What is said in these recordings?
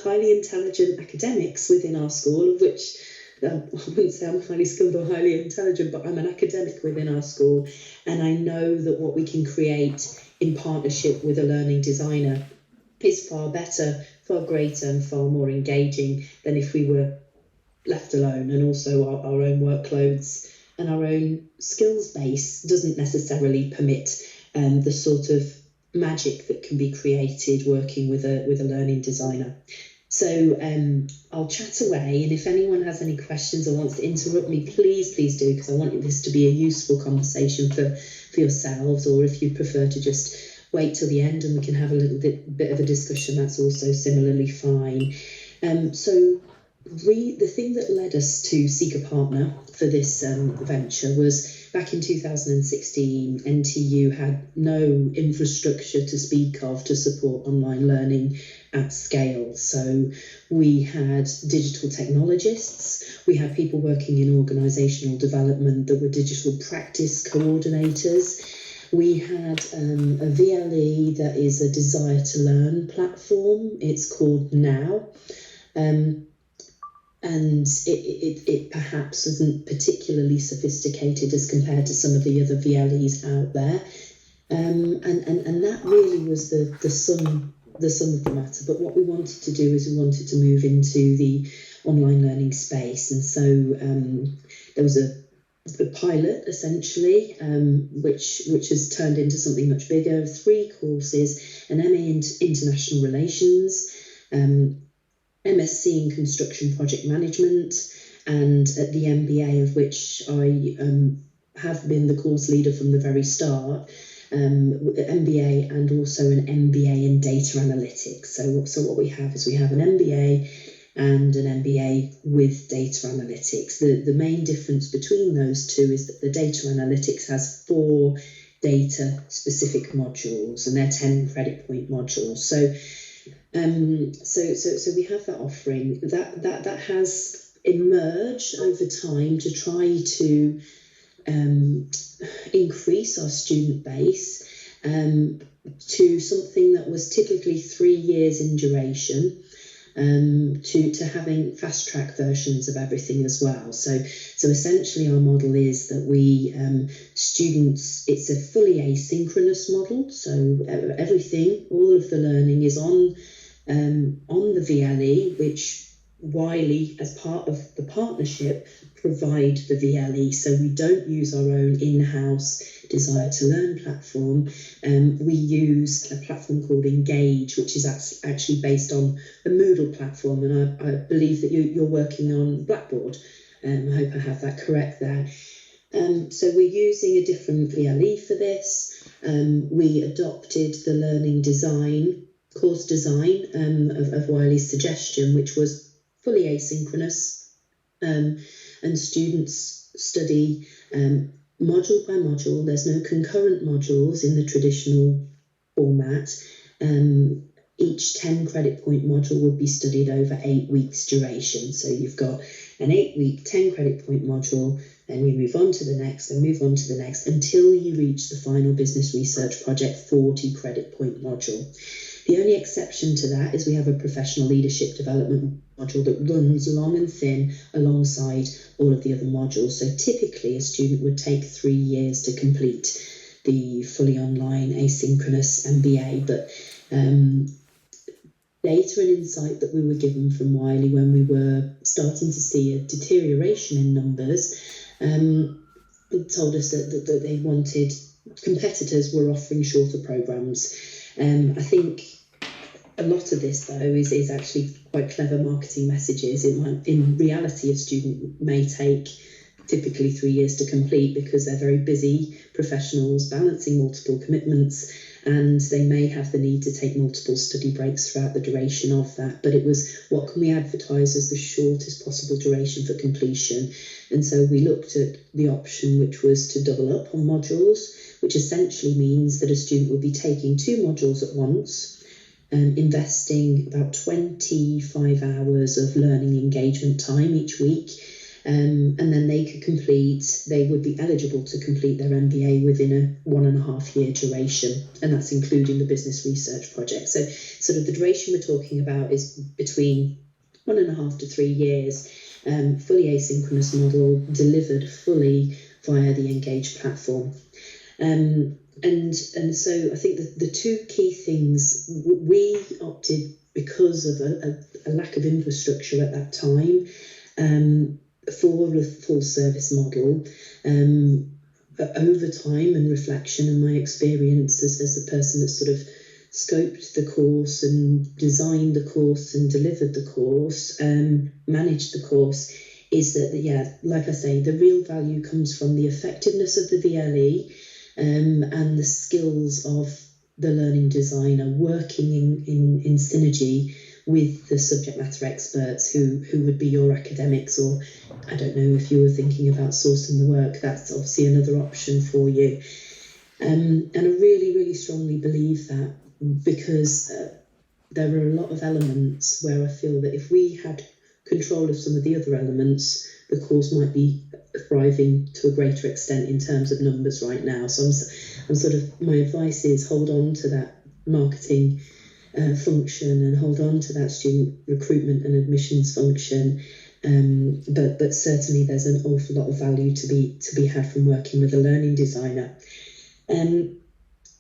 highly intelligent academics within our school, of which I wouldn't say I'm highly skilled or highly intelligent, but I'm an academic within our school. And I know that what we can create in partnership with a learning designer is far better, far greater and far more engaging than if we were left alone. And also our own workloads and our own skills base doesn't necessarily permit the sort of magic that can be created working with a learning designer. So I'll chat away, and if anyone has any questions or wants to interrupt me, please do, because I want this to be a useful conversation for yourselves, or if you prefer to just wait till the end and we can have a little bit of a discussion, that's also similarly fine. So the thing that led us to seek a partner for this venture was back in 2016, NTU had no infrastructure to speak of to support online learning at scale. So we had digital technologists, we had people working in organisational development that were digital practice coordinators. We had a VLE that is a Desire to Learn platform. It's called Now. And it perhaps isn't particularly sophisticated as compared to some of the other VLEs out there. And that really was the sum of the matter. But what we wanted to do is we wanted to move into the online learning space. And so there was a pilot, essentially, which has turned into something much bigger, 3 courses, an MA in International Relations, MSc in Construction Project Management, and at the MBA, of which I have been the course leader from the very start, MBA and also an MBA in Data Analytics. So what we have is we have an MBA and an MBA with Data Analytics. The main difference between those two is that the Data Analytics has 4 data-specific modules, and they're 10 credit point modules. So we have that offering that has emerged over time to try to increase our student base to something that was typically 3 years in duration, to having fast track versions of everything as well. So essentially our model is that we students, it's a fully asynchronous model. So everything, all of the learning is on the VLE, which Wiley, as part of the partnership, provide the VLE. So we don't use our own in-house Desire to Learn platform. We use a platform called Engage, which is actually based on a Moodle platform, and I believe that you're working on Blackboard. I hope I have that correct there. So we're using a different VLE for this. We adopted the learning design, course design of Wiley's suggestion, which was fully asynchronous, and students study module by module. There's no concurrent modules in the traditional format. Each 10 credit point module would be studied over 8 weeks duration. So you've got an 8-week, 10 credit point module, then you move on to the next and move on to the next until you reach the final business research project 40 credit point module. The only exception to that is we have a professional leadership development module that runs long and thin alongside all of the other modules. So typically a student would take 3 years to complete the fully online asynchronous MBA, but data and insight that we were given from Wiley when we were starting to see a deterioration in numbers, told us that they wanted, competitors were offering shorter programs. I think a lot of this, though, is actually quite clever marketing messages. In reality, a student may take typically 3 years to complete because they're very busy professionals balancing multiple commitments, and they may have the need to take multiple study breaks throughout the duration of that. But it was, what can we advertise as the shortest possible duration for completion? And so we looked at the option, which was to double up on modules, which essentially means that a student will be taking 2 modules at once, investing about 25 hours of learning engagement time each week, and then they would be eligible to complete their MBA within a 1.5 year duration, and that's including the business research project. So sort of the duration we're talking about is between 1.5 to 3 years, fully asynchronous model, delivered fully via the Engage platform. And so I think the two key things, we opted because of a lack of infrastructure at that time for the full service model. Over time and reflection and my experience as the person that sort of scoped the course and designed the course and delivered the course, managed the course, is that, yeah, like I say, the real value comes from the effectiveness of the VLE and the skills of the learning designer working in synergy with the subject matter experts who would be your academics, or I don't know if you were thinking about sourcing the work, that's obviously another option for you. And I really, really strongly believe that, because there are a lot of elements where I feel that if we had control of some of the other elements, the course might be thriving to a greater extent in terms of numbers right now. So I'm sort of, my advice is hold on to that marketing function and hold on to that student recruitment and admissions function. But certainly there's an awful lot of value to be had from working with a learning designer. And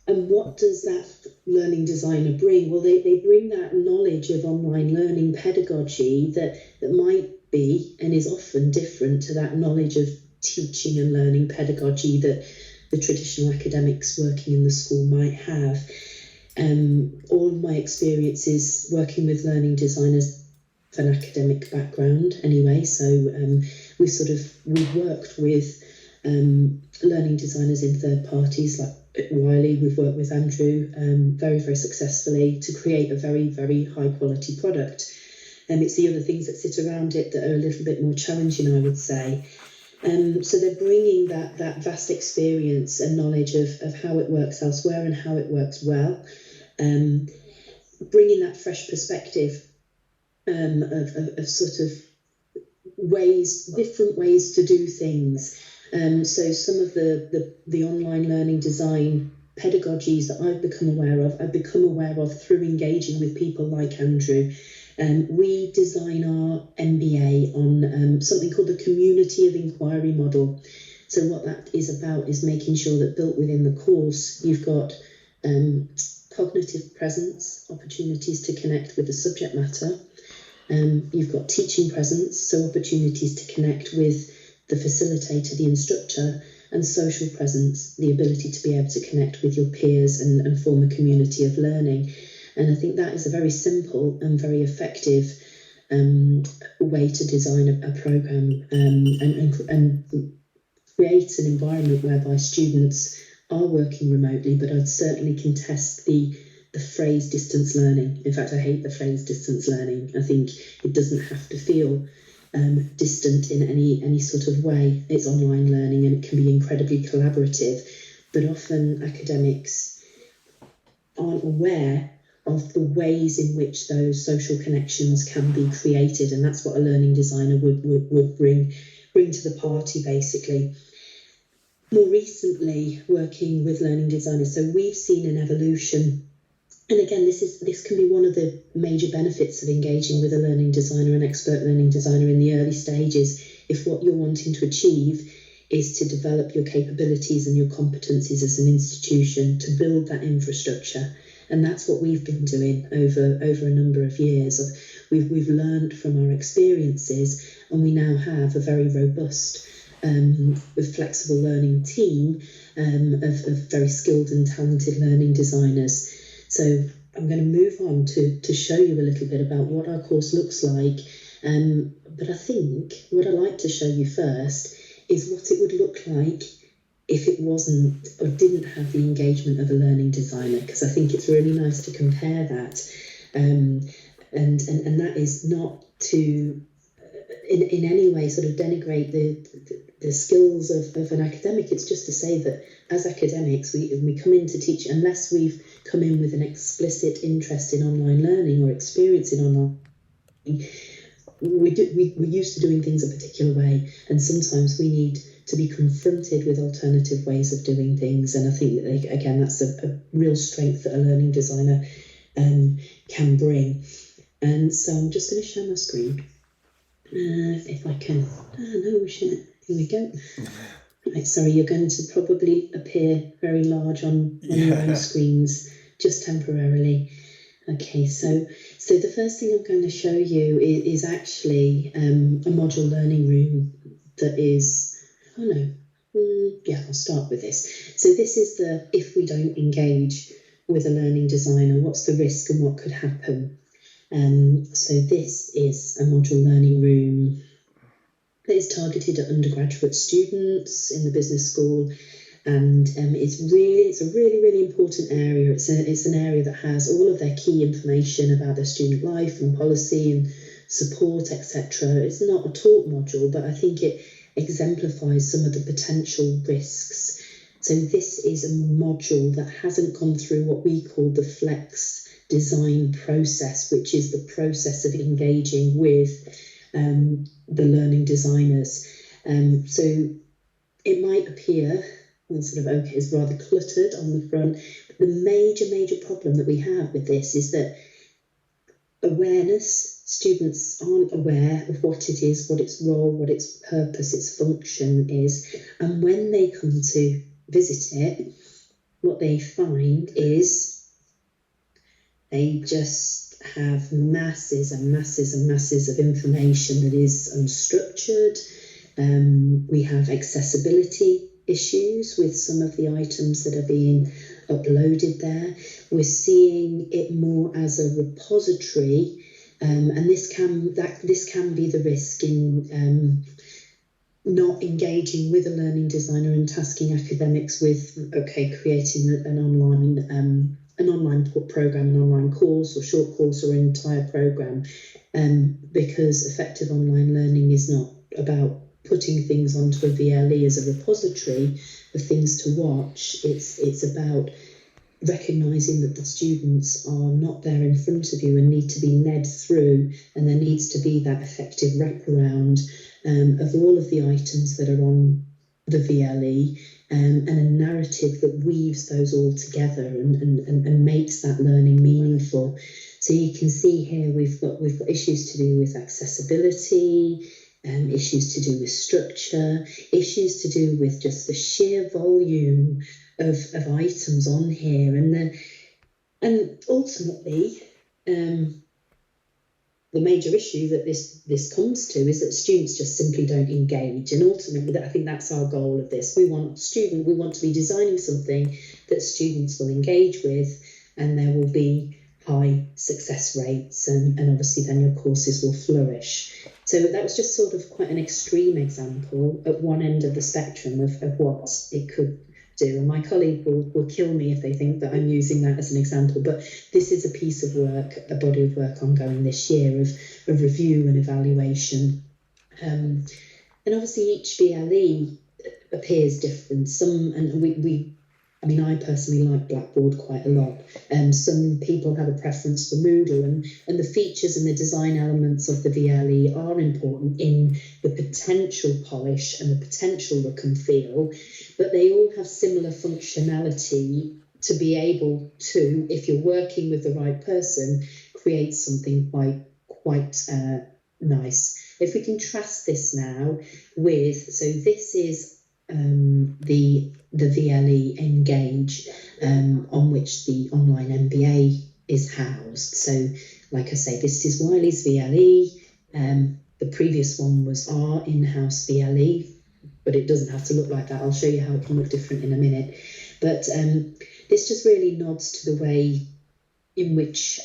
what does that learning designer bring? Well, they bring that knowledge of online learning pedagogy that might be and is often different to that knowledge of teaching and learning pedagogy that the traditional academics working in the school might have. All of my experiences working with learning designers have an academic background anyway, so we've worked with learning designers in third parties like at Wiley. We've worked with Andrew very, very successfully to create a very, very high quality product. And it's the other things that sit around it that are a little bit more challenging, I would say. So they're bringing that vast experience and knowledge of how it works elsewhere and how it works well, bringing that fresh perspective of sort of different ways to do things. So some of the online learning design pedagogies that I've become aware of through engaging with people like Andrew. We design our MBA on something called the community of inquiry model. So what that is about is making sure that built within the course, you've got cognitive presence, opportunities to connect with the subject matter. You've got teaching presence, so opportunities to connect with the facilitator, the instructor, and social presence, the ability to be able to connect with your peers and form a community of learning. And I think that is a very simple and very effective way to design a programme and create an environment whereby students are working remotely, but I'd certainly contest the phrase distance learning. In fact, I hate the phrase distance learning. I think it doesn't have to feel distant in any sort of way. It's online learning and it can be incredibly collaborative, but often academics aren't aware of the ways in which those social connections can be created, and that's what a learning designer would bring to the party, basically. More recently, working with learning designers, so we've seen an evolution, and again, this can be one of the major benefits of engaging with a learning designer, an expert learning designer in the early stages. If what you're wanting to achieve is to develop your capabilities and your competencies as an institution, to build that infrastructure. And that's what we've been doing over a number of years. We've learned from our experiences, and we now have a very robust, flexible learning team of very skilled and talented learning designers. So I'm going to move on to show you a little bit about what our course looks like. But I think what I'd like to show you first is what it would look like if it wasn't or didn't have the engagement of a learning designer, because I think it's really nice to compare that. And that is not to in any way sort of denigrate the skills of an academic. It's just to say that as academics, we come in to teach, unless we've come in with an explicit interest in online learning or experience in online learning, we're used to doing things a particular way, and sometimes we need to be confronted with alternative ways of doing things. And I think that, again, that's a real strength that a learning designer can bring. And so I'm just going to share my screen. If I can. No, share. Here we go. Right, sorry, you're going to probably appear very large on your own screens just temporarily. Okay, so the first thing I'm going to show you is actually a module learning room that is, I'll start with this. So this is the, if we don't engage with a learning designer, what's the risk and what could happen? So this is a module learning room that is targeted at undergraduate students in the business school. And it's a really important area. It's an area that has all of their key information about their student life and policy and support, etc. It's not a talk module, but I think it exemplifies some of the potential risks. So this is a module that hasn't gone through what we call the flex design process, which is the process of engaging with the learning designers. So it might appear is rather cluttered on the front. But the major problem that we have with this is that awareness, students aren't aware of what it is, what its role, what its purpose, its function is. And when they come to visit it, what they find is they just have masses and masses of information that is unstructured. We have accessibility issues with some of the items that are being uploaded there. We're seeing it more as a repository, and this can be the risk in not engaging with a learning designer and tasking academics with creating an online program, an online course or short course or an entire program, because effective online learning is not about putting things onto a VLE as a repository of things to watch. It's about recognising that the students are not there in front of you and need to be led through, and there needs to be that effective wraparound of all of the items that are on the VLE, and a narrative that weaves those all together and makes that learning meaningful. So you can see here we've got issues to do with accessibility, issues to do with structure, issues to do with just the sheer volume of items on here, and ultimately the major issue that this comes to is that students just simply don't engage. And ultimately, I think that's our goal of this. We want to be designing something that students will engage with, and there will be high success rates, and obviously then your courses will flourish. So that was just sort of quite an extreme example at one end of the spectrum of what it could do. And my colleague will kill me if they think that I'm using that as an example, but this is a piece of work, a body of work ongoing this year of review and evaluation. And obviously each VLE appears different. I personally like Blackboard quite a lot. Some people have a preference for Moodle, and the features and the design elements of the VLE are important in the potential polish and the potential look and feel, but they all have similar functionality to be able to, if you're working with the right person, create something quite nice. If we contrast this now with, so this is the VLE Engage, on which the online MBA is housed. So, like I say, this is Wiley's VLE. The previous one was our in-house VLE, but it doesn't have to look like that. I'll show you how it can look different in a minute. But this just really nods to the way in which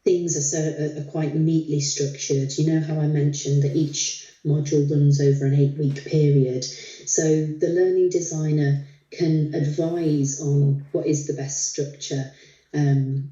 things are quite neatly structured. You know how I mentioned that each module runs over an 8-week period. So the learning designer can advise on what is the best structure. And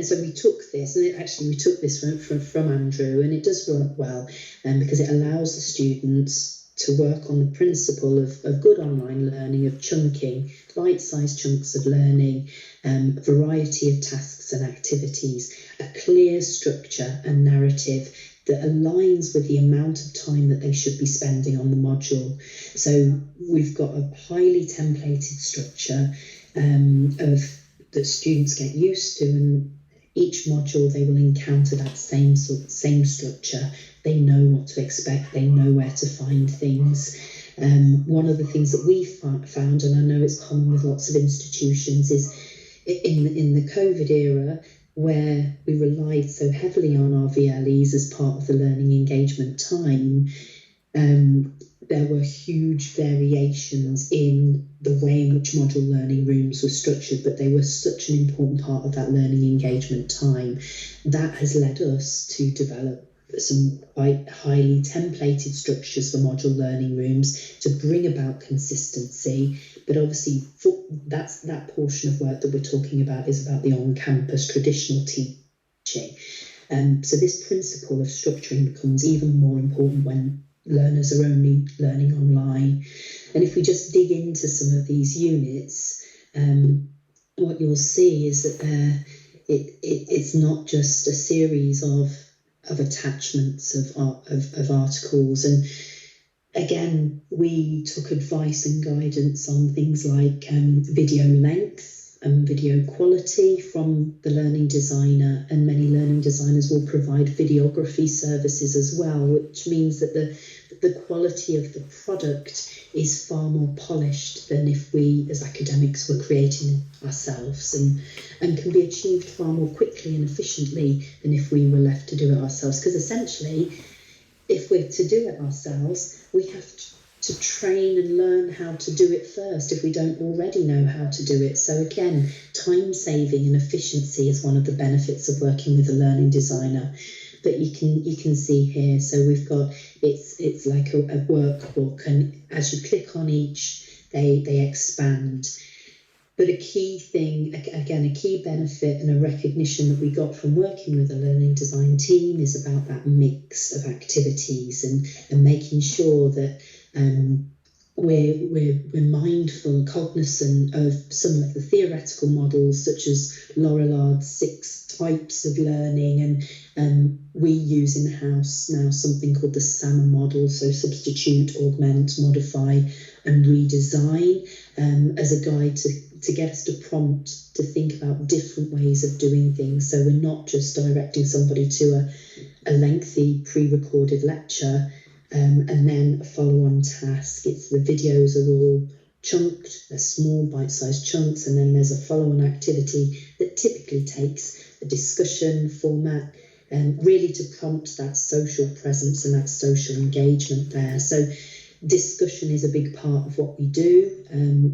so we took this, and we took this from Andrew, and it does work well, because it allows the students to work on the principle of good online learning, of chunking, bite-sized chunks of learning, variety of tasks tasks and activities, a clear structure and narrative that aligns with the amount of time that they should be spending on the module. So we've got a highly templated structure that students get used to, and each module they will encounter that same structure. They know what to expect, they know where to find things. One of the things that we found, and I know it's common with lots of institutions, is in the COVID era, where we relied so heavily on our VLEs as part of the learning engagement time, there were huge variations in the way in which module learning rooms were structured, but they were such an important part of that learning engagement time. That has led us to develop some quite highly templated structures for module learning rooms to bring about consistency. But obviously that portion of work that we're talking about is about the on-campus traditional teaching. So this principle of structuring becomes even more important when learners are only learning online. And if we just dig into some of these units, what you'll see is that it's not just a series of attachments of articles. And again, we took advice and guidance on things like video length and video quality from the learning designer, and many learning designers will provide videography services as well, which means that the quality of the product is far more polished than if we as academics were creating ourselves, and can be achieved far more quickly and efficiently than if we were left to do it ourselves. Because essentially, if we're to do it ourselves, we have to train and learn how to do it first if we don't already know how to do it. So again, time saving and efficiency is one of the benefits of working with a learning designer. But you can see here, so we've got, it's like a workbook, and as you click on each, they expand. But a key thing, again, a key benefit and a recognition that we got from working with a learning design team is about that mix of activities and making sure that we're mindful and cognizant of some of the theoretical models, such as Laurelard's 6 types of learning, and we use in-house now something called the SAMA model, so substitute, augment, modify and redesign, as a guide to get us to prompt to think about different ways of doing things. So we're not just directing somebody to a lengthy pre-recorded lecture and then a follow-on task. It's the videos are all chunked, they're small bite-sized chunks, and then there's a follow-on activity that typically takes a discussion format, really to prompt that social presence and that social engagement there. So discussion is a big part of what we do.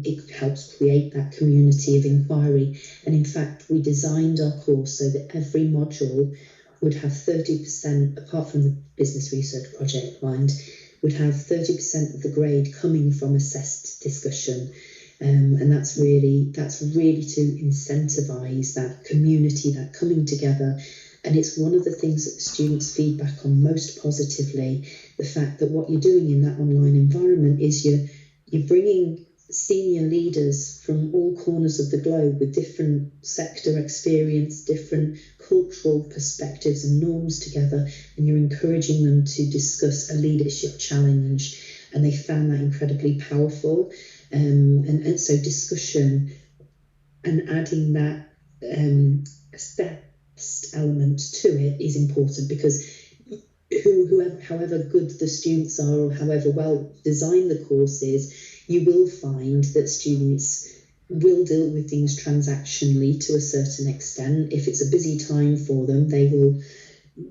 It helps create that community of inquiry. And in fact, we designed our course so that every module would have 30%, apart from the business research project, would have 30% of the grade coming from assessed discussion. And that's really to incentivise that community, that coming together. And it's one of the things that the students feedback on most positively, the fact that what you're doing in that online environment is you're bringing senior leaders from all corners of the globe with different sector experience, different cultural perspectives and norms together, and you're encouraging them to discuss a leadership challenge. And they found that incredibly powerful. And so discussion and adding that assessed element to it is important, because however good the students are or however well designed the course is, you will find that students will deal with things transactionally to a certain extent. If it's a busy time for them, they will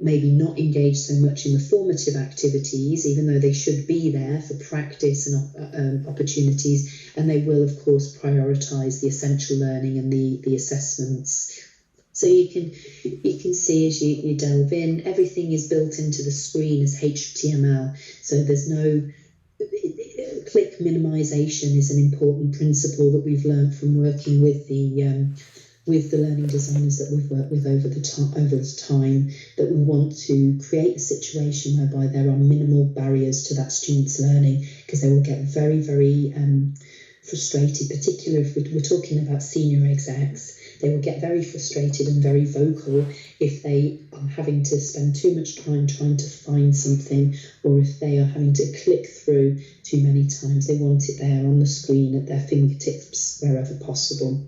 maybe not engage so much in the formative activities, even though they should be there for practice and opportunities, and they will, of course, prioritise the essential learning and the assessments. So you can see as you delve in, everything is built into the screen as HTML, so there's no click minimization is an important principle that we've learned from working with the learning designers that we've worked with over the time, that we want to create a situation whereby there are minimal barriers to that student's learning, because they will get very, very frustrated, particularly if we're talking about senior execs. they will get very frustrated and very vocal if they are having to spend too much time trying to find something, or if they are having to click through too many times. They want it there on the screen at their fingertips wherever possible.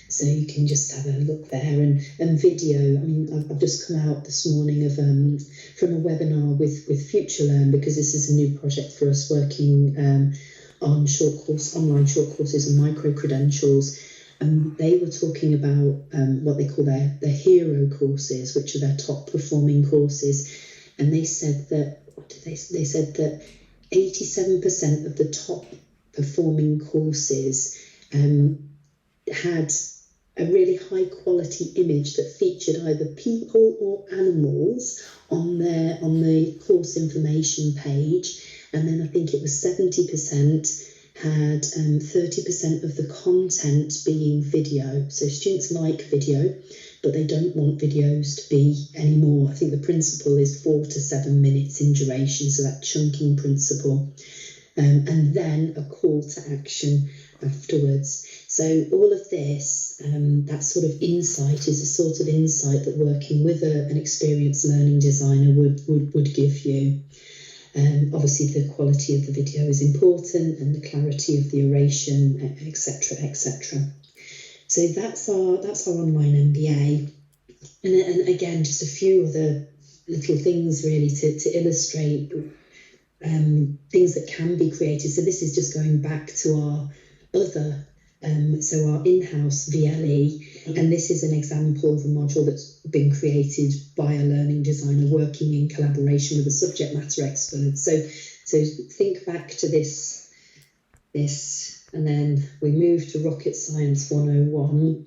So you can just have a look there, and video. I mean, I've just come out this morning of from a webinar with FutureLearn, because this is a new project for us, working on online short courses and micro credentials. And they were talking about what they call their hero courses, which are their top performing courses. And they said that 87% of the top performing courses had a really high quality image that featured either people or animals on the course information page. And then I think it was 70% had 30% of the content being video. So students like video, but they don't want videos to be any more. I think the principle is 4 to 7 minutes in duration, so that chunking principle. And then a call to action afterwards. So all of this, that sort of insight is a sort of insight that working with an experienced learning designer would give you. Obviously the quality of the video is important, and the clarity of the oration, etc., etc. So that's our online MBA, and again, just a few other little things really to illustrate things that can be created. So this is just going back to our other, so our in-house VLE, and this is an example of a module that's been created by a learning designer working in collaboration with a subject matter expert. So think back to this, and then we move to Rocket Science 101,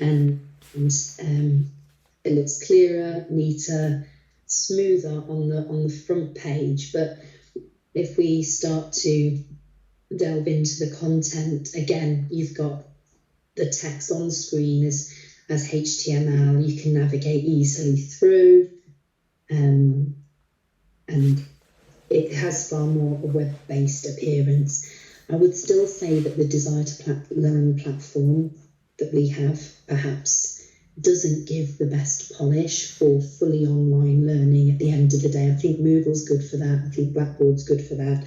and it looks clearer, neater, smoother on the front page. But if we start to delve into the content, again, you've got the text on screen as HTML. You can navigate easily through, and it has far more a web-based appearance. I would still say that the Desire to Learn platform that we have perhaps doesn't give the best polish for fully online learning at the end of the day. I think Moodle's good for that. I think Blackboard's good for that.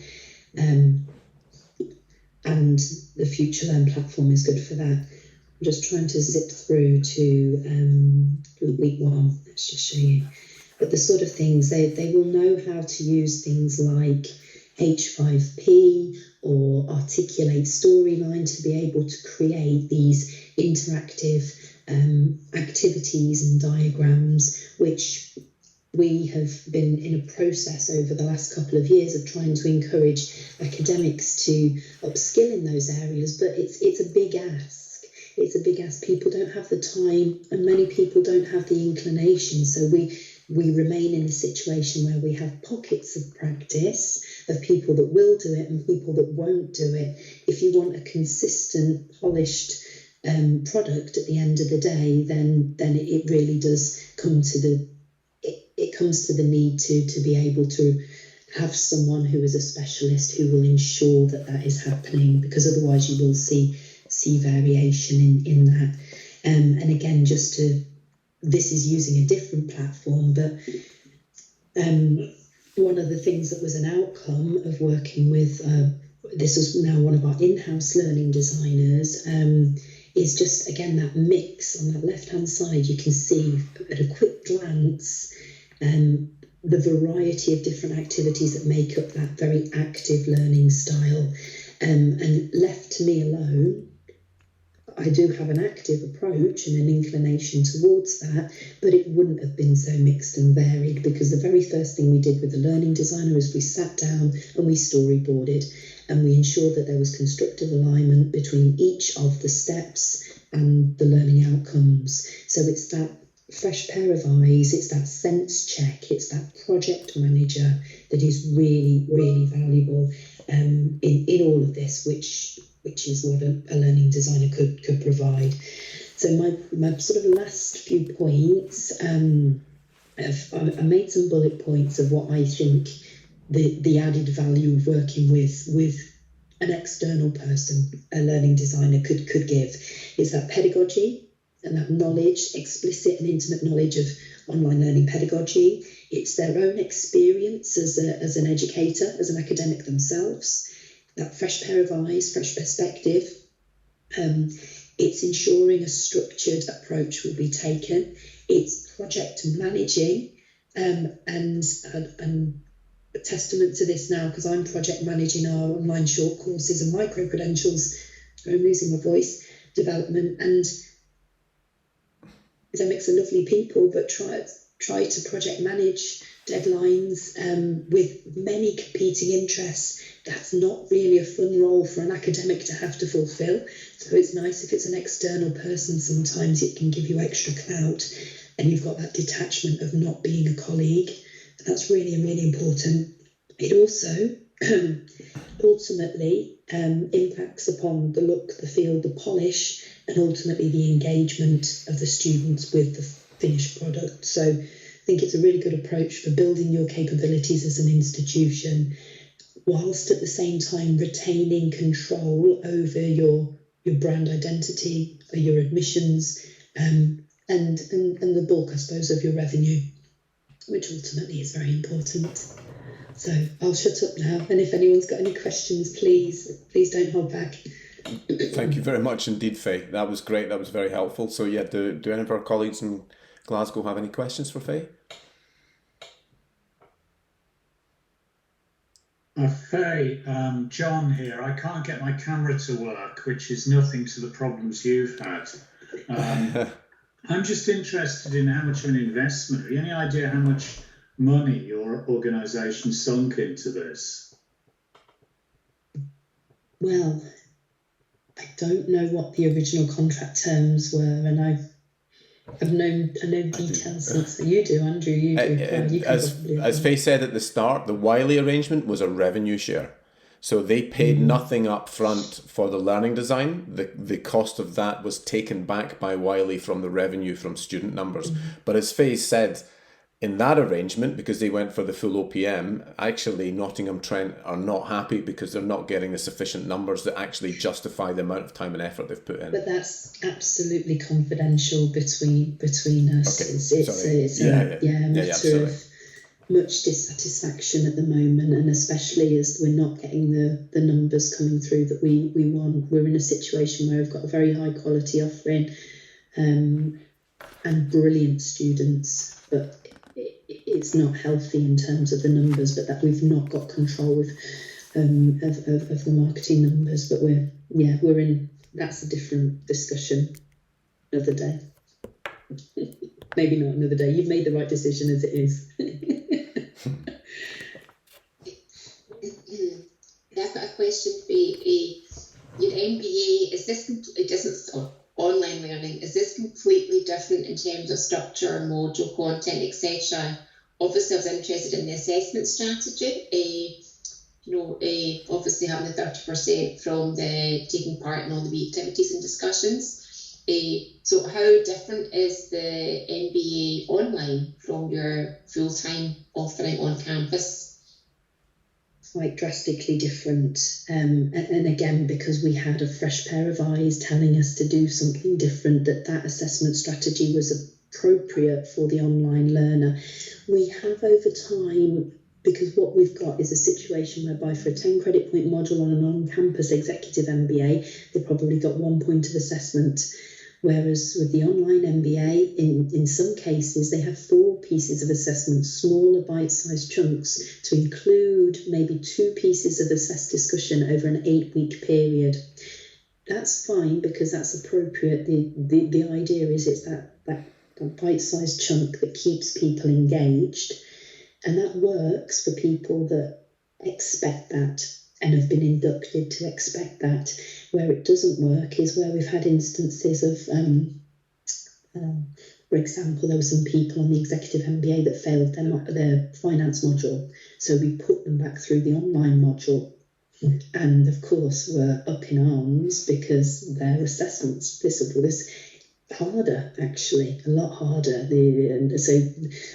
And the FutureLearn platform is good for that. I'm just trying to zip through to week 1. Let's just show you. But the sort of things, they will know how to use things like H5P or articulate storyline to be able to create these interactive activities and diagrams, which we have been in a process over the last couple of years of trying to encourage academics to upskill in those areas. But it's a big ask. It's a big ask. People don't have the time, and many people don't have the inclination. So we remain in a situation where we have pockets of practice of people that will do it and people that won't do it. If you want a consistent, polished product at the end of the day, then it really does come to the need to be able to have someone who is a specialist who will ensure that is happening, because otherwise you will see variation in that. And again, this is using a different platform, but one of the things that was an outcome of working with this is now one of our in-house learning designers, is just, again, that mix on that left-hand side. You can see at a quick glance the variety of different activities that make up that very active learning style. And left to me alone, I do have an active approach and an inclination towards that, but it wouldn't have been so mixed and varied, because the very first thing we did with the learning designer is we sat down and we storyboarded, and we ensured that there was constructive alignment between each of the steps and the learning outcomes. So it's that fresh pair of eyes, it's that sense check, it's that project manager that is really, really valuable in all of this, which is what a learning designer could provide. So my sort of last few points, I made some bullet points of what I think the added value of working with an external person, a learning designer, could give, is that pedagogy and that knowledge, explicit and intimate knowledge of online learning pedagogy. It's their own experience as an educator, as an academic themselves, that fresh pair of eyes, fresh perspective. It's ensuring a structured approach will be taken. It's project managing, and a testament to this now, because I'm project managing our online short courses and micro-credentials, I'm losing my voice, development, and academics are lovely people, but try to project manage deadlines with many competing interests. That's not really a fun role for an academic to have to fulfill. So it's nice if it's an external person. Sometimes it can give you extra clout, and you've got that detachment of not being a colleague. That's really, really important. It also ultimately impacts upon the look, the feel, the polish, and ultimately the engagement of the students with the finished product. So I think it's a really good approach for building your capabilities as an institution, whilst at the same time retaining control over your brand identity, or your admissions, and the bulk, I suppose, of your revenue, which ultimately is very important. So I'll shut up now, and if anyone's got any questions, please don't hold back. Thank you very much indeed, Faye. That was great. That was very helpful. So yeah, do any of our colleagues in Glasgow have any questions for Faye? Faye, John here. I can't get my camera to work, which is nothing to the problems you've had. I'm just interested in how much of an investment, have you any idea how much money your organisation sunk into this? Well, I don't know what the original contract terms were, and I know details since you do, Andrew. You do. As Faye said at the start, the Wiley arrangement was a revenue share. So they paid nothing up front for the learning design. The cost of that was taken back by Wiley from the revenue from student numbers. But as Faye said, in that arrangement, because they went for the full OPM, actually Nottingham Trent are not happy because they're not getting the sufficient numbers that actually justify the amount of time and effort they've put in. But that's absolutely confidential between us. Okay. It's a matter of much dissatisfaction at the moment, and especially as we're not getting the numbers coming through that we want. We're in a situation where we've got a very high quality offering and brilliant students, but it's not healthy in terms of the numbers, but that we've not got control of the marketing numbers. But we're in, that's a different discussion another day. Maybe not another day. You've made the right decision as it is. I've got a question for you. Your MBA, is this online learning, is this completely different in terms of structure, module, content, etc.? Obviously, I was interested in the assessment strategy. Obviously having the 30% from the taking part in all the wee activities and discussions. So how different is the MBA online from your full-time offering on campus? Quite drastically different, and again, because we had a fresh pair of eyes telling us to do something different, that assessment strategy was appropriate for the online learner. We have over time, because what we've got is a situation whereby for a 10 credit point module on an on-campus executive MBA, they've probably got 1 point of assessment. Whereas with the online MBA, in some cases, they have 4 pieces of assessment, smaller bite-sized chunks, to include maybe 2 pieces of assessed discussion over an 8-week period. That's fine because that's appropriate. The idea is it's that bite-sized chunk that keeps people engaged, and that works for people that expect that and have been inducted to expect that. Where it doesn't work is where we've had instances of, for example, there were some people on the executive MBA that failed their finance module. So we put them back through the online module. And of course, we're up in arms because their assessments, this harder, actually, a lot harder. So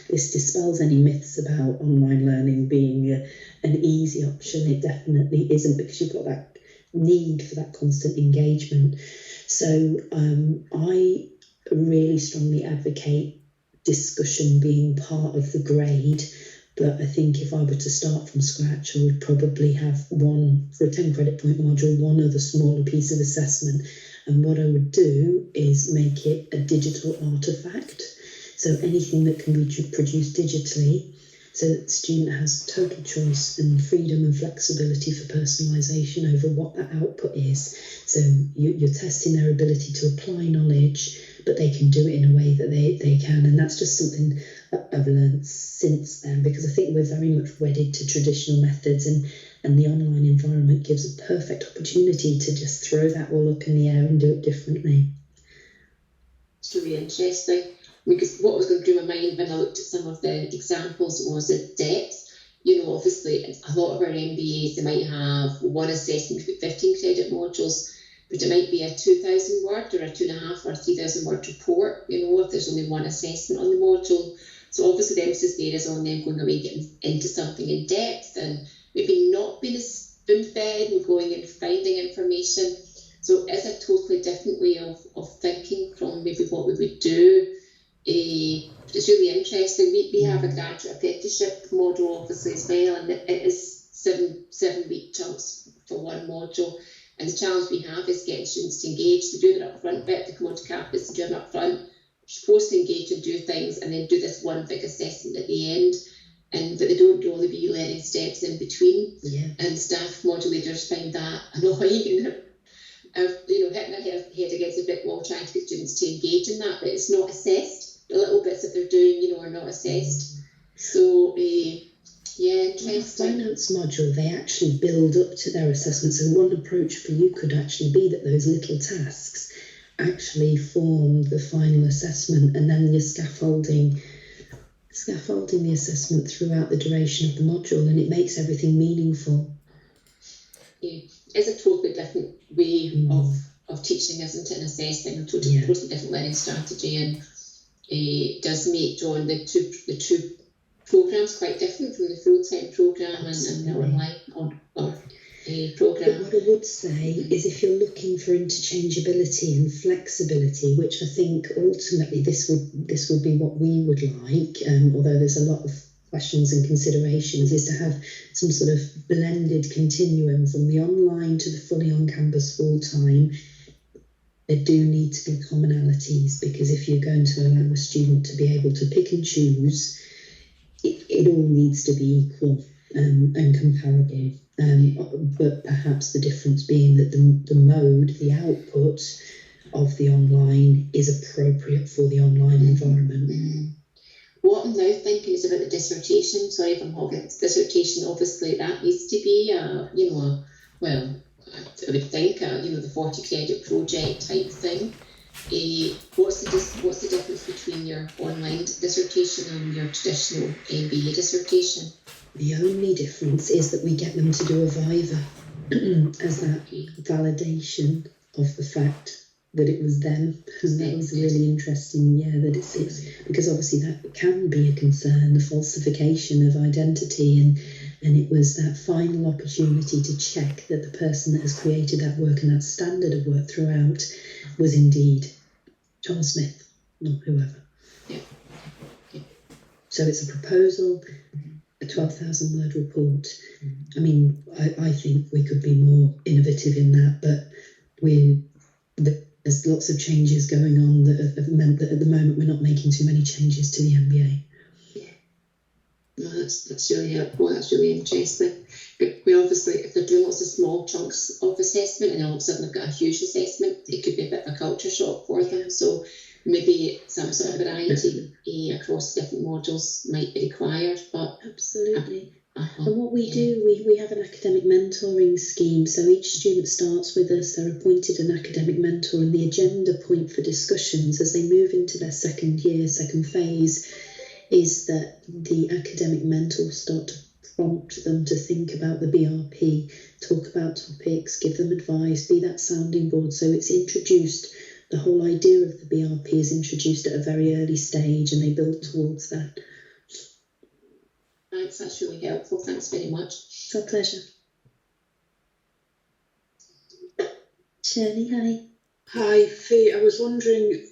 this dispels any myths about online learning being an easy option. It definitely isn't, because you've got that need for that constant engagement. So I really strongly advocate discussion being part of the grade. But I think if I were to start from scratch, I would probably have one, for a 10 credit point module, one other smaller piece of assessment. And what I would do is make it a digital artifact. So anything that can be produced digitally, so that the student has total choice and freedom and flexibility for personalisation over what that output is. So you're testing their ability to apply knowledge, but they can do it in a way that they can. And that's just something I've learned since then, because I think we're very much wedded to traditional methods, and the online environment gives a perfect opportunity to just throw that all up in the air and do it differently. It's really interesting, because what was going through my mind when I looked at some of the examples was the depth. You know, obviously a lot of our MBAs, they might have one assessment for 15 credit modules, but it might be a 2,000 word or a 2.5 or 3,000 word report, you know, if there's only one assessment on the module. So obviously the emphasis there is on them going away, getting into something in depth and maybe not being as spoon-fed and going and finding information. So it's a totally different way of thinking from maybe what we would do. It's really interesting. We have a graduate apprenticeship module obviously as well, and it is seven-week chunks for one module. And the challenge we have is getting students to engage, to do their upfront bit, to come onto campus and do them upfront. You're supposed to engage and do things and then do this one big assessment at the end. But they don't do all the wee learning steps in between. Yeah. And staff modulators find that annoying. Hitting their head against a brick wall trying to get students to engage in that, but it's not assessed. The little bits that they're doing, are not assessed. So, interesting. Finance module, they actually build up to their assessment. So one approach for you could actually be that those little tasks actually form the final assessment, and then you're scaffolding the assessment throughout the duration of the module, and it makes everything meaningful. Yeah, it's a totally different way of teaching, isn't it, and assessing, a totally different learning strategy, and it does make, John, the two programmes quite different from the full-time programme and the online programme. But what I would say is, if you're looking for interchangeability and flexibility, which I think ultimately this would be what we would like, although there's a lot of questions and considerations, is to have some sort of blended continuum from the online to the fully on campus full-time. There do need to be commonalities, because if you're going to allow a student to be able to pick and choose, it all needs to be equal and comparable. But perhaps the difference being that the mode, the output of the online is appropriate for the online environment. Mm-hmm. What I'm now thinking is about the dissertation. Sorry if I'm hogging dissertation. Obviously, that needs to be I would think the 40 credit project type thing. What's the difference between your online dissertation and your traditional MBA dissertation? The only difference is that we get them to do a viva as that validation of the fact that it was them. And that was really interesting, that it's because obviously that can be a concern, the falsification of identity, and it was that final opportunity to check that the person that has created that work and that standard of work throughout was indeed John Smith, not whoever. Yeah. So it's a proposal, a 12,000 word report. I mean, I think we could be more innovative in that, but there's lots of changes going on that have meant that at the moment we're not making too many changes to the MBA. Yeah. No, that's really helpful. That's really interesting. But we obviously, if they're doing lots of small chunks of assessment and all of a sudden they've got a huge assessment, it could be a bit of a culture shock for them. So maybe some sort of variety across different modules might be required. But absolutely. And what we do, we have an academic mentoring scheme. So each student starts with us, they're appointed an academic mentor, and the agenda point for discussions as they move into their second phase is that the academic mentors start to prompt them to think about the BRP, talk about topics, give them advice, be that sounding board. So it's introduced, the whole idea of the BRP is introduced at a very early stage, and they build towards that. Thanks, that's really helpful. Thanks very much. It's our pleasure. Shirley, hi. Hi, Faye. I was wondering,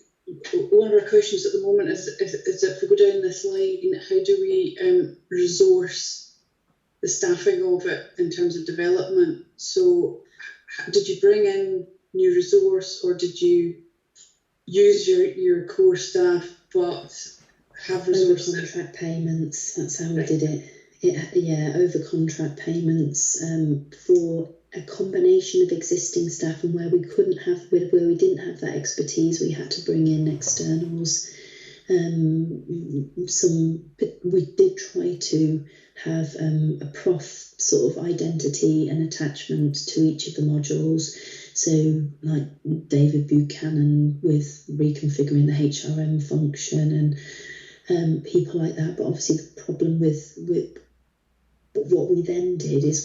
one of our questions at the moment is if we go down this line, how do we resource the staffing of it in terms of development? So did you bring in new resource, or did you use your core staff but have resource? Over contract payments, that's how we did it. Over contract payments for a combination of existing staff, and where we didn't have that expertise, we had to bring in externals. We did try to have a prof sort of identity and attachment to each of the modules. So like David Buchanan with reconfiguring the HRM function and people like that. But obviously the problem with what we then did is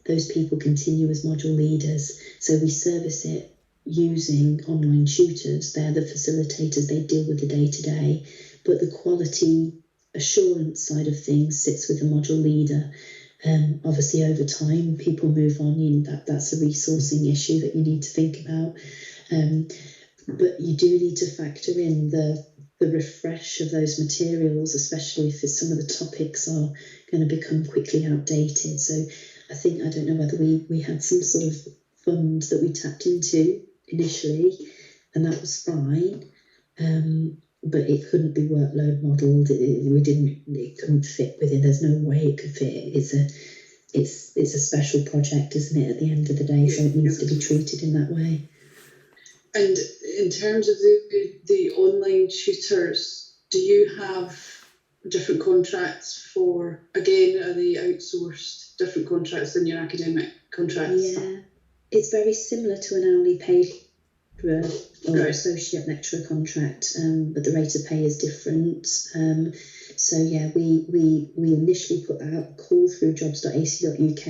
those people continue as module leaders. So we service it using online tutors. They're the facilitators, they deal with the day-to-day, but the quality assurance side of things sits with the module leader. Obviously over time people move on, that's a resourcing issue that you need to think about, but you do need to factor in the refresh of those materials, especially if some of the topics are going to become quickly outdated. So I don't know whether we had some sort of fund that we tapped into initially, and that was fine, but it couldn't be workload modelled. It couldn't fit within. There's no way it could fit. It's a special project, isn't it? At the end of the day, so it needs to be treated in that way. And in terms of the online tutors, do you have different contracts for? Again, are they outsourced? Different contracts than your academic contracts? Yeah, it's very similar to an hourly paid or associate lecturer contract, but the rate of pay is different. So yeah, we initially put out a call through jobs.ac.uk.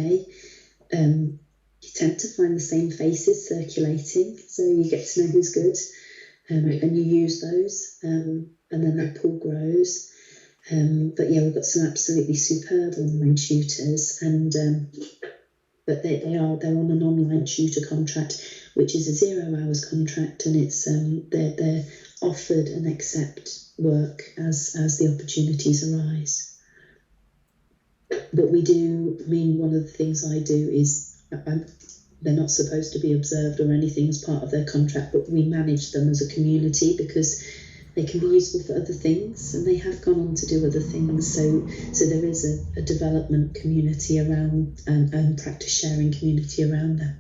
You tend to find the same faces circulating, so you get to know who's good, and you use those, and then that pool grows. But yeah, we've got some absolutely superb online tutors, and but they're on an online tutor contract, which is a 0 hours contract, and it's they're offered and accept work as the opportunities arise. But we do, one of the things I do is they're not supposed to be observed or anything as part of their contract, but we manage them as a community because they can be useful for other things, and they have gone on to do other things. So there is a development community around and practice sharing community around them.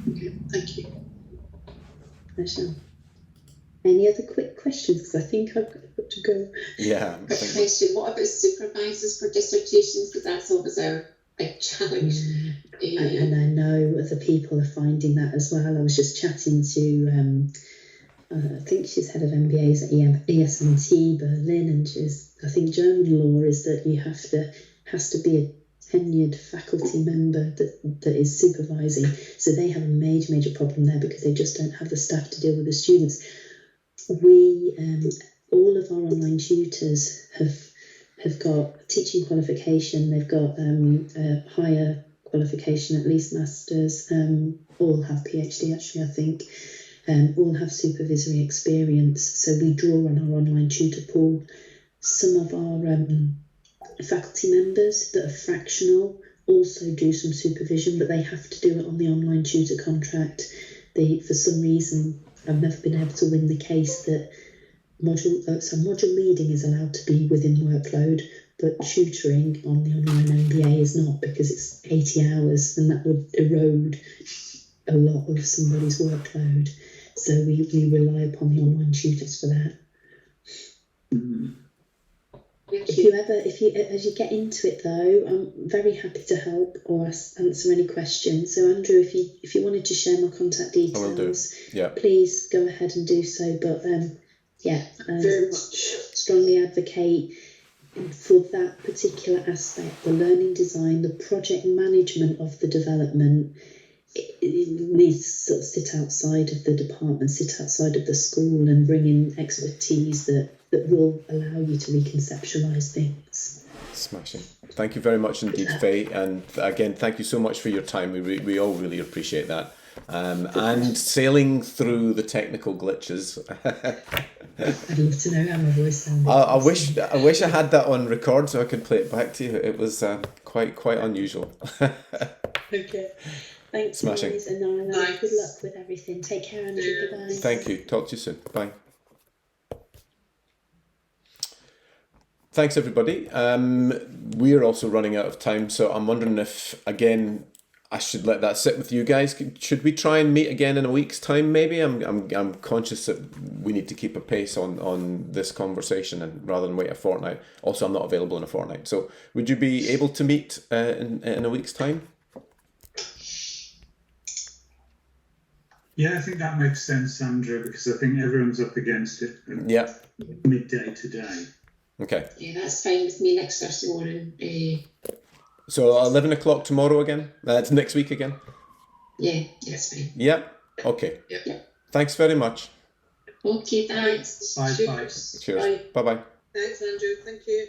Okay, thank you. Pleasure. Any other quick questions? Because I think I've got to go. Yeah. Quick question: what about supervisors for dissertations? Because that's always our big challenge. And I know other people are finding that as well. I was just chatting to. I think she's head of MBAs at ESMT Berlin, and I think German law is that you has to be a tenured faculty member that is supervising. So they have a major problem there because they just don't have the staff to deal with the students. We all of our online tutors have got teaching qualification. They've got a higher qualification, at least masters. All have PhD actually, I think. All have supervisory experience, so we draw on our online tutor pool. Some of our faculty members that are fractional also do some supervision, but they have to do it on the online tutor contract. For some reason, I've never been able to win the case that module leading is allowed to be within workload, but tutoring on the online MBA is not, because it's 80 hours and that would erode a lot of somebody's workload. So we rely upon the online tutors for that. As you get into it though, I'm very happy to help or answer any questions. So Andrew, if you wanted to share my contact details, please go ahead and do so. But very much strongly advocate for that particular aspect, the learning design, the project management of the development. it needs to sort of sit outside of the department, sit outside of the school, and bring in expertise that will allow you to reconceptualise things. Smashing. Thank you very much indeed, Faye. And again, thank you so much for your time. We all really appreciate that. And sailing through the technical glitches. I'd love to know how my voice sounded. I wish I had that on record so I could play it back to you. It was quite unusual. Okay. Thanks, Smashing. guys, and good luck with everything. Take care, Andrew. Bye-bye. Thank you. Talk to you soon. Bye. Thanks, everybody. We're also running out of time, so I'm wondering if, again, I should let that sit with you guys. Should we try and meet again in a week's time, maybe? I'm conscious that we need to keep a pace on this conversation and rather than wait a fortnight. Also, I'm not available in a fortnight. So would you be able to meet in a week's time? Yeah, I think that makes sense, Sandra, because I think everyone's up against it midday today. Okay. Yeah, that's fine with me next Thursday morning. So 11 o'clock tomorrow again? That's next week again? Yeah, that's fine. Yeah. Okay. Yeah. Thanks very much. Okay, thanks. Bye. Cheers. Bye. Bye-bye. Thanks, Andrew. Thank you.